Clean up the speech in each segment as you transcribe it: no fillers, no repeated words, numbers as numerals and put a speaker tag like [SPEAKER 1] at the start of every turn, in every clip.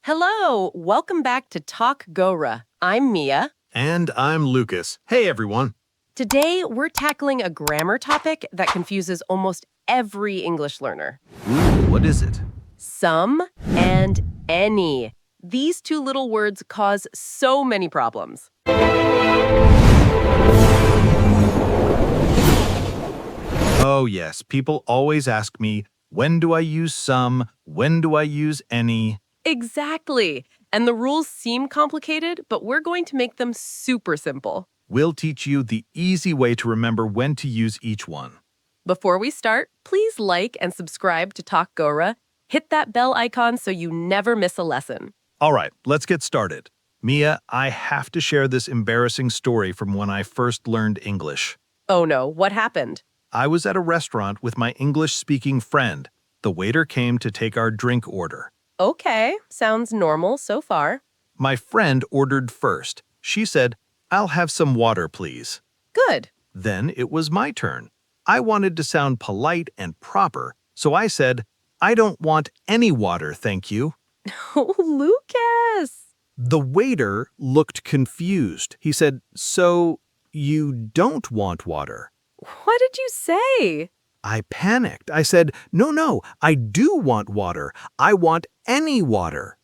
[SPEAKER 1] Hello, welcome back to Talk Gora. I'm Mia.
[SPEAKER 2] And I'm Lucas. Hey, everyone.
[SPEAKER 1] Today, we're tackling a grammar topic that confuses almost every English learner.
[SPEAKER 2] Ooh, what is it?
[SPEAKER 1] Some and any. These two little words cause so many problems.
[SPEAKER 2] Oh, yes. People always ask me, when do I use some? When do I use any?
[SPEAKER 1] Exactly. And the rules seem complicated, but we're going to make them super simple.
[SPEAKER 2] We'll teach you the easy way to remember when to use each one.
[SPEAKER 1] Before we start, please like and subscribe to Talk Gora. Hit that bell icon so you never miss a lesson.
[SPEAKER 2] All right, let's get started. Mia, I have to share this embarrassing story from when I first learned English.
[SPEAKER 1] Oh no, what happened?
[SPEAKER 2] I was at a restaurant with my English-speaking friend. The waiter came to take our drink order.
[SPEAKER 1] Okay, sounds normal so far.
[SPEAKER 2] My friend ordered first. She said, "I'll have some water, please."
[SPEAKER 1] Good.
[SPEAKER 2] Then it was my turn. I wanted to sound polite and proper, so I said, "I don't want any water, thank you."
[SPEAKER 1] Oh, Lucas!
[SPEAKER 2] The waiter looked confused. He said, "So, you don't want water?"
[SPEAKER 1] What did you say?
[SPEAKER 2] I panicked. I said, No, I do want water. I want any water."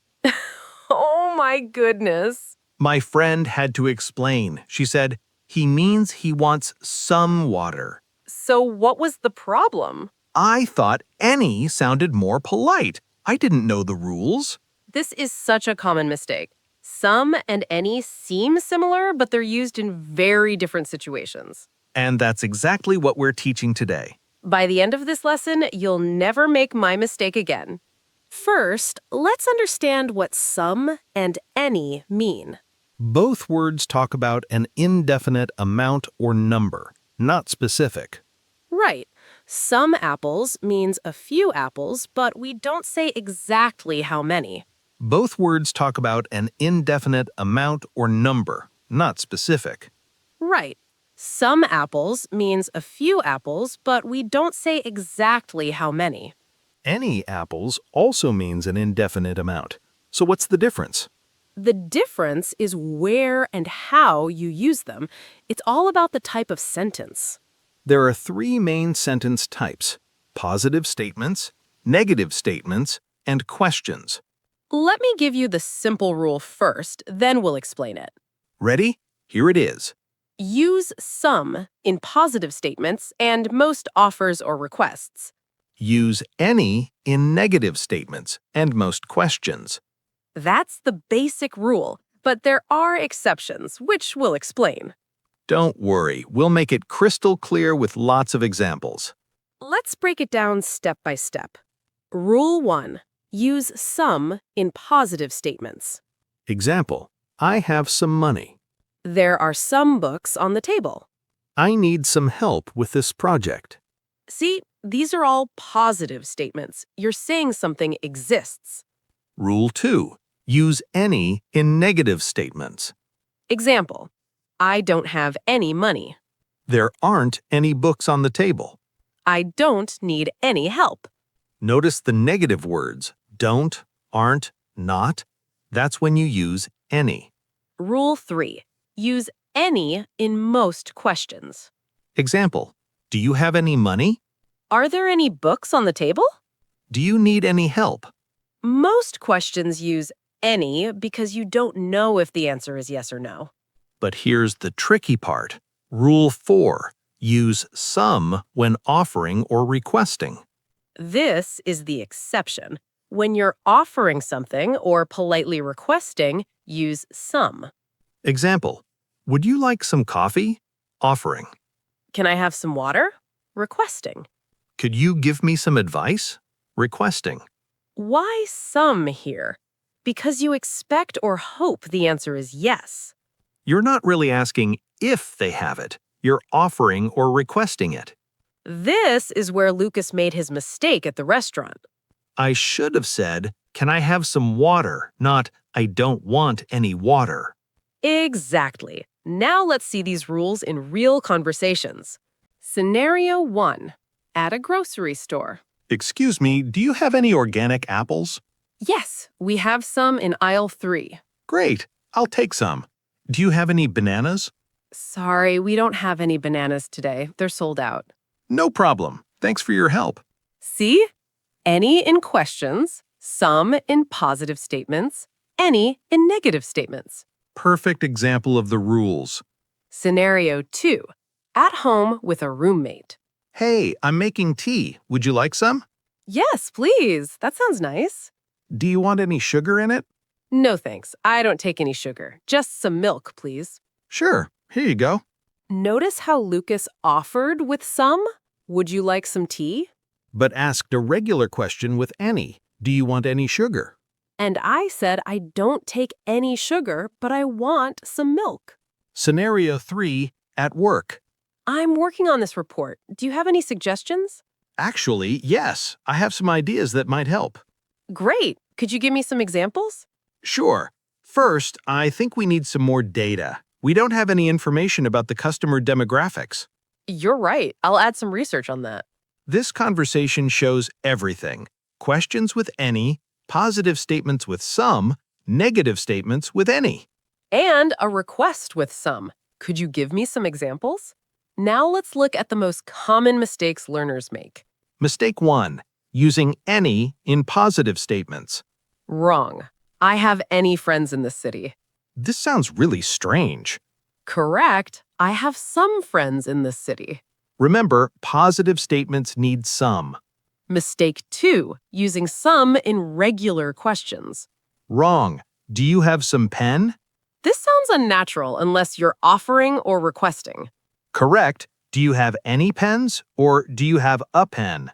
[SPEAKER 1] Oh my goodness.
[SPEAKER 2] My friend had to explain. She said, "He means he wants some water."
[SPEAKER 1] So what was the problem?
[SPEAKER 2] I thought any sounded more polite. I didn't know the rules.
[SPEAKER 1] This is such a common mistake. Some and any seem similar, but they're used in very different situations.
[SPEAKER 2] And that's exactly what we're teaching today.
[SPEAKER 1] By the end of this lesson, you'll never make my mistake again. First, let's understand what some and any mean.
[SPEAKER 2] Both words talk about an indefinite amount or number, not specific.
[SPEAKER 1] Right. Some apples means a few apples, but we don't say exactly how many.
[SPEAKER 2] Both words talk about an indefinite amount or number, not specific.
[SPEAKER 1] Right. Some apples means a few apples, but we don't say exactly how many.
[SPEAKER 2] Any apples also means an indefinite amount. So what's the difference?
[SPEAKER 1] The difference is where and how you use them. It's all about the type of sentence.
[SPEAKER 2] There are three main sentence types: positive statements, negative statements, and questions.
[SPEAKER 1] Let me give you the simple rule first, then we'll explain it.
[SPEAKER 2] Ready? Here it is.
[SPEAKER 1] Use some in positive statements and most offers or requests.
[SPEAKER 2] Use any in negative statements and most questions.
[SPEAKER 1] That's the basic rule, but there are exceptions, which we'll explain.
[SPEAKER 2] Don't worry, we'll make it crystal clear with lots of examples.
[SPEAKER 1] Let's break it down step by step. Rule 1. Use some in positive statements.
[SPEAKER 2] Example: I have some money.
[SPEAKER 1] There are some books on the table.
[SPEAKER 2] I need some help with this project.
[SPEAKER 1] See, these are all positive statements. You're saying something exists.
[SPEAKER 2] Rule 2. Use any in negative statements.
[SPEAKER 1] Example: I don't have any money.
[SPEAKER 2] There aren't any books on the table.
[SPEAKER 1] I don't need any help.
[SPEAKER 2] Notice the negative words, don't, aren't, not. That's when you use any.
[SPEAKER 1] Rule 3. Use any in most questions.
[SPEAKER 2] Example: Do you have any money?
[SPEAKER 1] Are there any books on the table?
[SPEAKER 2] Do you need any help?
[SPEAKER 1] Most questions use any because you don't know if the answer is yes or no.
[SPEAKER 2] But here's the tricky part. Rule 4. Use some when offering or requesting.
[SPEAKER 1] This is the exception. When you're offering something or politely requesting, use some.
[SPEAKER 2] Example: Would you like some coffee? Offering.
[SPEAKER 1] Can I have some water? Requesting.
[SPEAKER 2] Could you give me some advice? Requesting.
[SPEAKER 1] Why some here? Because you expect or hope the answer is yes.
[SPEAKER 2] You're not really asking if they have it. You're offering or requesting it.
[SPEAKER 1] This is where Lucas made his mistake at the restaurant.
[SPEAKER 2] I should have said, "Can I have some water?" not, "I don't want any water."
[SPEAKER 1] Exactly. Now let's see these rules in real conversations. Scenario 1. At a grocery store.
[SPEAKER 2] Excuse me, do you have any organic apples?
[SPEAKER 1] Yes, we have some in aisle 3.
[SPEAKER 2] Great. I'll take some. Do you have any bananas?
[SPEAKER 1] Sorry, we don't have any bananas today. They're sold out.
[SPEAKER 2] No problem. Thanks for your help.
[SPEAKER 1] See? Any in questions, some in positive statements, any in negative statements.
[SPEAKER 2] Perfect example of the rules.
[SPEAKER 1] Scenario 2. At home with a roommate.
[SPEAKER 2] Hey, I'm making tea. Would you like some?
[SPEAKER 1] Yes, please. That sounds nice.
[SPEAKER 2] Do you want any sugar in it?
[SPEAKER 1] No thanks. I don't take any sugar. Just some milk, please.
[SPEAKER 2] Sure. Here you go.
[SPEAKER 1] Notice how Lucas offered with some? Would you like some tea?
[SPEAKER 2] But asked a regular question with any. Do you want any sugar?
[SPEAKER 1] And I said I don't take any sugar, but I want some milk.
[SPEAKER 2] Scenario 3, at work.
[SPEAKER 1] I'm working on this report. Do you have any suggestions?
[SPEAKER 2] Actually, yes. I have some ideas that might help.
[SPEAKER 1] Great. Could you give me some examples?
[SPEAKER 2] Sure. First, I think we need some more data. We don't have any information about the customer demographics.
[SPEAKER 1] You're right. I'll add some research on that.
[SPEAKER 2] This conversation shows everything. Questions with any, positive statements with some, negative statements with any.
[SPEAKER 1] And a request with some. Could you give me some examples? Now let's look at the most common mistakes learners make.
[SPEAKER 2] Mistake 1. Using any in positive statements.
[SPEAKER 1] Wrong. I have any friends in the city.
[SPEAKER 2] This sounds really strange.
[SPEAKER 1] Correct. I have some friends in the city.
[SPEAKER 2] Remember, positive statements need some.
[SPEAKER 1] Mistake 2. Using some in regular questions.
[SPEAKER 2] Wrong. Do you have some pen?
[SPEAKER 1] This sounds unnatural unless you're offering or requesting.
[SPEAKER 2] Correct. Do you have any pens or do you have a pen?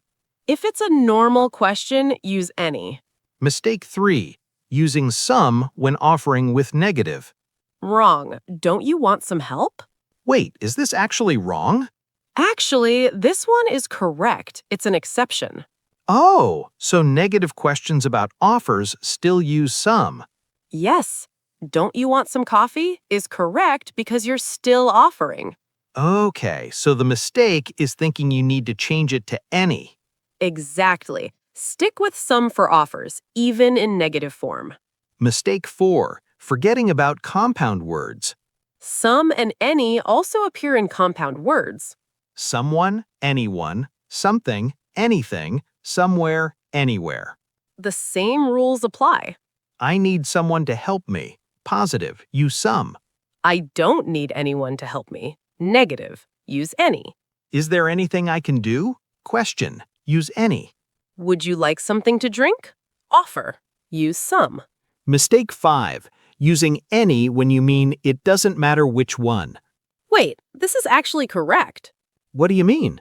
[SPEAKER 1] If it's a normal question, use any.
[SPEAKER 2] Mistake 3. Using some when offering with negative.
[SPEAKER 1] Wrong. Don't you want some help?
[SPEAKER 2] Wait, is this actually wrong?
[SPEAKER 1] Actually, this one is correct. It's an exception.
[SPEAKER 2] Oh, so negative questions about offers still use some.
[SPEAKER 1] Yes. Don't you want some coffee is correct because you're still offering.
[SPEAKER 2] Okay, so the mistake is thinking you need to change it to any.
[SPEAKER 1] Exactly. Stick with some for offers, even in negative form.
[SPEAKER 2] Mistake 4. Forgetting about compound words.
[SPEAKER 1] Some and any also appear in compound words.
[SPEAKER 2] Someone, anyone, something, anything, somewhere, anywhere.
[SPEAKER 1] The same rules apply.
[SPEAKER 2] I need someone to help me. Positive, use some.
[SPEAKER 1] I don't need anyone to help me. Negative. Use any.
[SPEAKER 2] Is there anything I can do? Question, use any.
[SPEAKER 1] Would you like something to drink? Offer. Use some.
[SPEAKER 2] Mistake 5. Using any when you mean it doesn't matter which one.
[SPEAKER 1] Wait, this is actually correct.
[SPEAKER 2] What do you mean?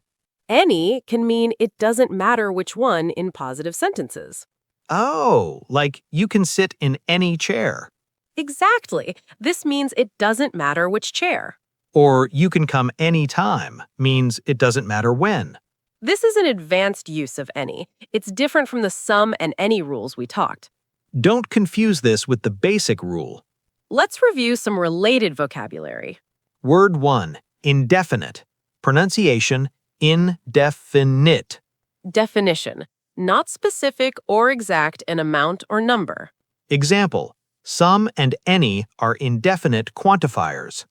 [SPEAKER 1] Any can mean it doesn't matter which one in positive sentences.
[SPEAKER 2] Oh, like you can sit in any chair.
[SPEAKER 1] Exactly. This means it doesn't matter which chair.
[SPEAKER 2] Or you can come anytime means it doesn't matter when.
[SPEAKER 1] This is an advanced use of any. It's different from the some and any rules we talked.
[SPEAKER 2] Don't confuse this with the basic rule.
[SPEAKER 1] Let's review some related vocabulary.
[SPEAKER 2] Word 1. Indefinite. Pronunciation, indefinite.
[SPEAKER 1] Definition. Not specific or exact in amount or number.
[SPEAKER 2] Example. Some and any are indefinite quantifiers.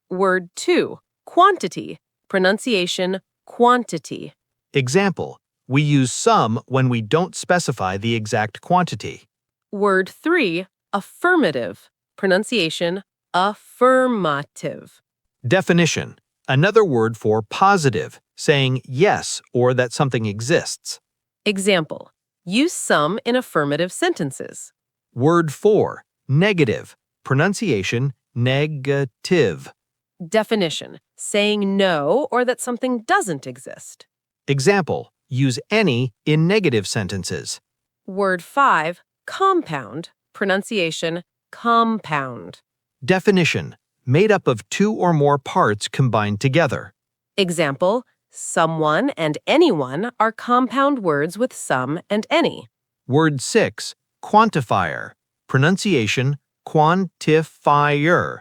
[SPEAKER 1] Word 2. Quantity. Pronunciation, quantity.
[SPEAKER 2] Example. We use some when we don't specify the exact quantity.
[SPEAKER 1] Word 3. Affirmative. Pronunciation, affirmative.
[SPEAKER 2] Definition. Another word for positive, saying yes or that something exists.
[SPEAKER 1] Example. Use some in affirmative sentences.
[SPEAKER 2] Word 4. Negative. Pronunciation, negative.
[SPEAKER 1] Definition. Saying no or that something doesn't exist.
[SPEAKER 2] Example. Use any in negative sentences.
[SPEAKER 1] Word 5. Compound. Pronunciation, compound.
[SPEAKER 2] Definition. Made up of two or more parts combined together.
[SPEAKER 1] Example. Someone and anyone are compound words with some and any.
[SPEAKER 2] Word 6. Quantifier. Pronunciation, quantifier.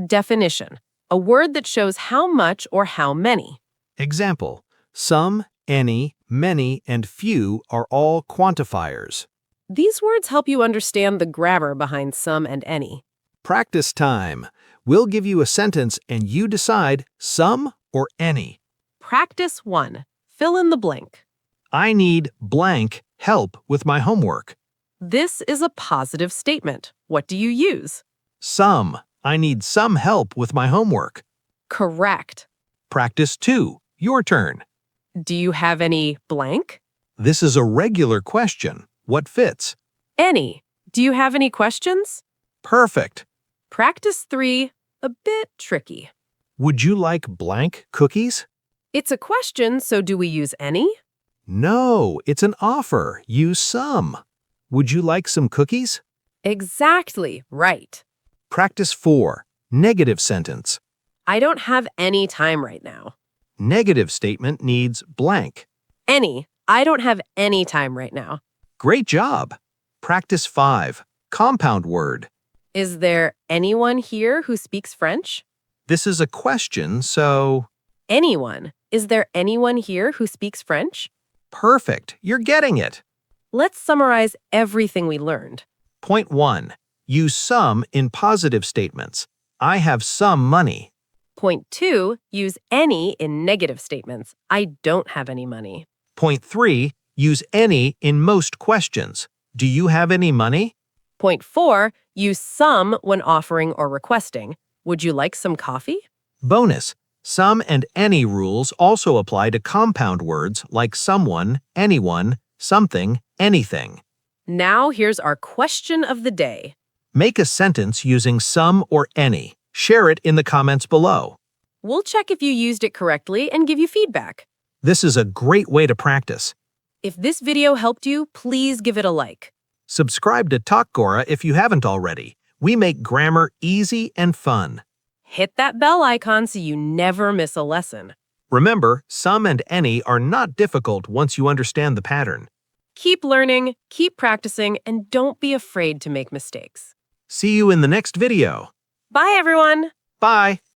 [SPEAKER 1] Definition. A word that shows how much or how many.
[SPEAKER 2] Example. Some, any, many, and few are all quantifiers.
[SPEAKER 1] These words help you understand the grammar behind some and any.
[SPEAKER 2] Practice time. We'll give you a sentence and you decide some or any.
[SPEAKER 1] Practice 1. Fill in the blank.
[SPEAKER 2] I need blank help with my homework.
[SPEAKER 1] This is a positive statement. What do you use?
[SPEAKER 2] Some. I need some help with my homework.
[SPEAKER 1] Correct.
[SPEAKER 2] Practice 2. Your turn.
[SPEAKER 1] Do you have any blank?
[SPEAKER 2] This is a regular question. What fits?
[SPEAKER 1] Any. Do you have any questions?
[SPEAKER 2] Perfect.
[SPEAKER 1] Practice 3. A bit tricky.
[SPEAKER 2] Would you like blank cookies?
[SPEAKER 1] It's a question, so do we use any?
[SPEAKER 2] No, it's an offer. Use some. Would you like some cookies?
[SPEAKER 1] Exactly right.
[SPEAKER 2] Practice 4. Negative sentence.
[SPEAKER 1] I don't have any time right now.
[SPEAKER 2] Negative statement needs blank.
[SPEAKER 1] Any. I don't have any time right now.
[SPEAKER 2] Great job. Practice 5. Compound word.
[SPEAKER 1] Is there anyone here who speaks French?
[SPEAKER 2] This is a question, so
[SPEAKER 1] Anyone. Is there anyone here who speaks French?
[SPEAKER 2] perfect. You're getting it.
[SPEAKER 1] Let's summarize everything we learned.
[SPEAKER 2] Point 1. Use some in positive statements. I have some money.
[SPEAKER 1] Point 2. Use any in negative statements. I don't have any money.
[SPEAKER 2] Point 3. Use any in most questions. Do you have any money?
[SPEAKER 1] Point 4. Use some when offering or requesting. Would you like some coffee?
[SPEAKER 2] Bonus. Some and any rules also apply to compound words like someone, anyone, something, anything.
[SPEAKER 1] Now here's our question of the day.
[SPEAKER 2] Make a sentence using some or any. Share it in the comments below.
[SPEAKER 1] We'll check if you used it correctly and give you feedback.
[SPEAKER 2] This is a great way to practice.
[SPEAKER 1] If this video helped you, please give it a like.
[SPEAKER 2] Subscribe to Talk Gora if you haven't already. We make grammar easy and fun.
[SPEAKER 1] Hit that bell icon so you never miss a lesson.
[SPEAKER 2] Remember, some and any are not difficult once you understand the pattern.
[SPEAKER 1] Keep learning, keep practicing, and don't be afraid to make mistakes.
[SPEAKER 2] See you in the next video.
[SPEAKER 1] Bye, everyone!
[SPEAKER 2] Bye!